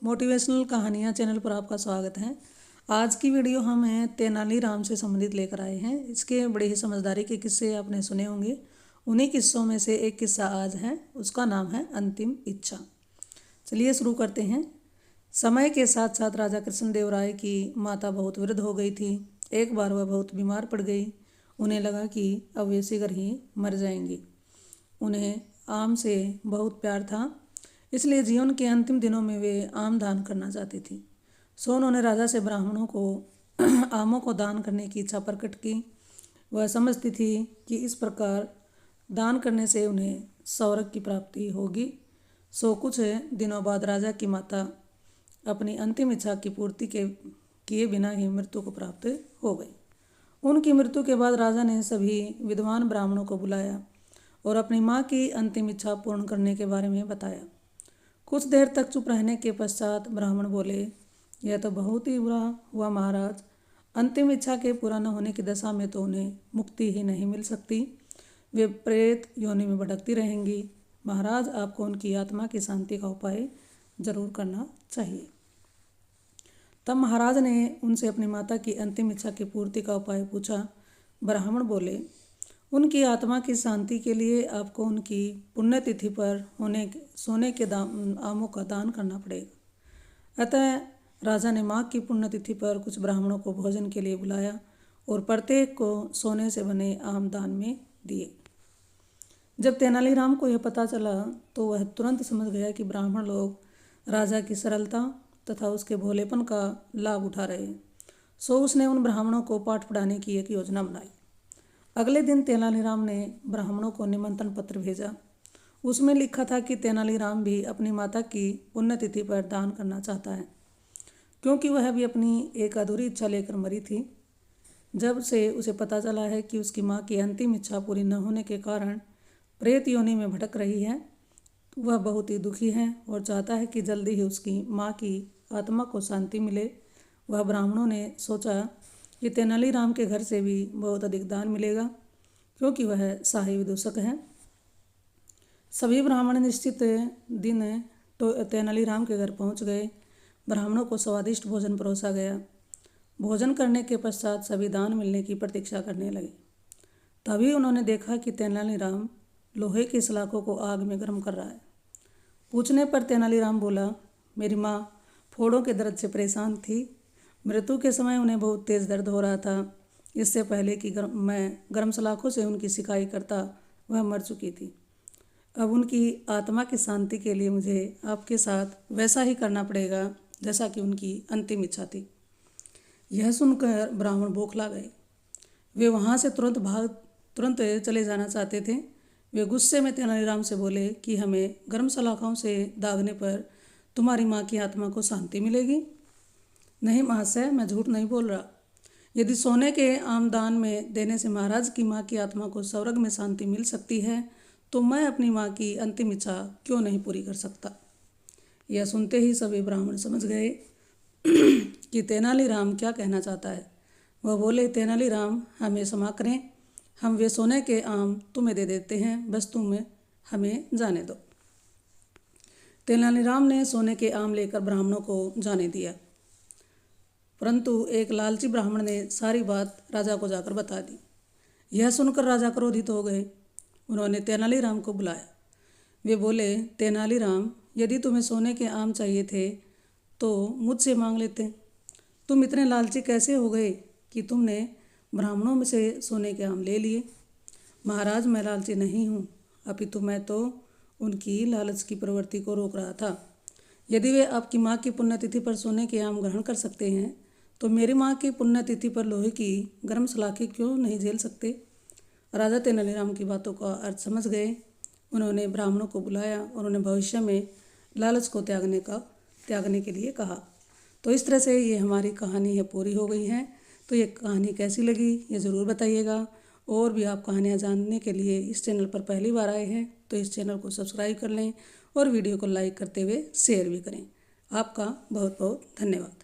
Motivational कहानियाँ channel पर आपका स्वागत है। आज की वीडियो हम तेनालीराम से संबंधित लेकर आए हैं। इसके बड़े ही समझदारी के किस्से आपने सुने होंगे। उन्हीं किस्सों में से एक किस्सा आज है, उसका नाम है अंतिम इच्छा। चलिए शुरू करते हैं। समय के साथ साथ राजा कृष्णदेव राय की माता बहुत वृद्ध हो गई थी। एक बार वह बहुत बीमार पड़ गई। उन्हें लगा कि अब वे शीघ्र ही मर जाएंगी। उन्हें आम से बहुत प्यार था, इसलिए जीवन के अंतिम दिनों में वे आम दान करना चाहती थी। सो उन्होंने राजा से ब्राह्मणों को आमों को दान करने की इच्छा प्रकट की। वह समझती थी कि इस प्रकार दान करने से उन्हें स्वर्ग की प्राप्ति होगी। सो कुछ दिनों बाद राजा की माता अपनी अंतिम इच्छा की पूर्ति के किए बिना ही मृत्यु को प्राप्त हो गई। उनकी मृत्यु के बाद राजा ने सभी विद्वान ब्राह्मणों को बुलाया और अपनी माँ की अंतिम इच्छा पूर्ण करने के बारे में बताया। कुछ देर तक चुप रहने के पश्चात ब्राह्मण बोले, यह तो बहुत ही बुरा हुआ महाराज। अंतिम इच्छा के पूरा न होने की दशा में तो उन्हें मुक्ति ही नहीं मिल सकती, वे प्रेत योनि में भटकती रहेंगी। महाराज, आपको उनकी आत्मा की शांति का उपाय जरूर करना चाहिए। तब महाराज ने उनसे अपनी माता की अंतिम इच्छा की पूर्ति का उपाय पूछा। ब्राह्मण बोले, उनकी आत्मा की शांति के लिए आपको उनकी पुण्यतिथि पर सोने के आमों का दान करना पड़ेगा। अतः राजा ने माँ की पुण्यतिथि पर कुछ ब्राह्मणों को भोजन के लिए बुलाया और प्रत्येक को सोने से बने आम दान में दिए। जब तेनालीराम को यह पता चला तो वह तुरंत समझ गया कि ब्राह्मण लोग राजा की सरलता तथा उसके भोलेपन का लाभ उठा रहे हैं। सो उसने उन ब्राह्मणों को पाठ पढ़ाने की एक योजना बनाई। अगले दिन तेनालीराम ने ब्राह्मणों को निमंत्रण पत्र भेजा। उसमें लिखा था कि तेनालीराम भी अपनी माता की पुण्यतिथि पर दान करना चाहता है, क्योंकि वह भी अपनी एक अधूरी इच्छा लेकर मरी थी। जब से उसे पता चला है कि उसकी माँ की अंतिम इच्छा पूरी न होने के कारण प्रेत योनि में भटक रही है, वह बहुत ही दुखी है और चाहता है कि जल्दी ही उसकी माँ की आत्मा को शांति मिले। वह ब्राह्मणों ने सोचा कि तेनालीराम के घर से भी बहुत अधिक दान मिलेगा, क्योंकि वह शाही विदूषक है। सभी ब्राह्मण निश्चित दिन तेनालीराम के घर पहुंच गए। ब्राह्मणों को स्वादिष्ट भोजन परोसा गया। भोजन करने के पश्चात सभी दान मिलने की प्रतीक्षा करने लगे। तभी उन्होंने देखा कि तेनालीराम लोहे की सलाखों को आग में गर्म कर रहा है। पूछने पर तेनालीराम बोला, मेरी माँ फोड़ों के दर्द से परेशान थी। मृत्यु के समय उन्हें बहुत तेज़ दर्द हो रहा था। इससे पहले कि मैं गर्म सलाखों से उनकी सिकाई करता, वह मर चुकी थी। अब उनकी आत्मा की शांति के लिए मुझे आपके साथ वैसा ही करना पड़ेगा जैसा कि उनकी अंतिम इच्छा थी। यह सुनकर ब्राह्मण बौखला गए। वे वहाँ से तुरंत चले जाना चाहते थे। वे गुस्से में तेनालीराम से बोले कि हमें गर्म सलाखों से दागने पर तुम्हारी माँ की आत्मा को शांति मिलेगी। नहीं महाशय, मैं झूठ नहीं बोल रहा। यदि सोने के आम दान में देने से महाराज की माँ की आत्मा को स्वर्ग में शांति मिल सकती है, तो मैं अपनी माँ की अंतिम इच्छा क्यों नहीं पूरी कर सकता। यह सुनते ही सभी ब्राह्मण समझ गए कि तेनालीराम क्या कहना चाहता है। वह बोले, तेनालीराम, हमें क्षमा करें, हम वे सोने के आम तुम्हें दे देते हैं, बस तुम हमें जाने दो। तेनालीराम ने सोने के आम लेकर ब्राह्मणों को जाने दिया, परंतु एक लालची ब्राह्मण ने सारी बात राजा को जाकर बता दी। यह सुनकर राजा क्रोधित हो गए। उन्होंने तेनालीराम को बुलाया। वे बोले, तेनालीराम, यदि तुम्हें सोने के आम चाहिए थे तो मुझसे मांग लेते। तुम इतने लालची कैसे हो गए कि तुमने ब्राह्मणों में से सोने के आम ले लिए। महाराज, मैं लालची नहीं हूँ, अपितु मैं तो उनकी लालच की प्रवृत्ति को रोक रहा था। यदि वे आपकी माँ की पुण्यतिथि पर सोने के आम ग्रहण कर सकते हैं, तो मेरी माँ की पुण्यतिथि पर लोहे की गर्म सलाखें क्यों नहीं झेल सकते। राजा तेनालीराम की बातों का अर्थ समझ गए। उन्होंने ब्राह्मणों को बुलाया और उन्हें भविष्य में लालच को त्यागने के लिए कहा। तो इस तरह से ये हमारी कहानी है पूरी हो गई है। तो ये कहानी कैसी लगी ये ज़रूर बताइएगा। और भी आप कहानियाँ जानने के लिए इस चैनल पर पहली बार आए हैं तो इस चैनल को सब्सक्राइब कर लें और वीडियो को लाइक करते हुए शेयर भी करें। आपका बहुत बहुत धन्यवाद।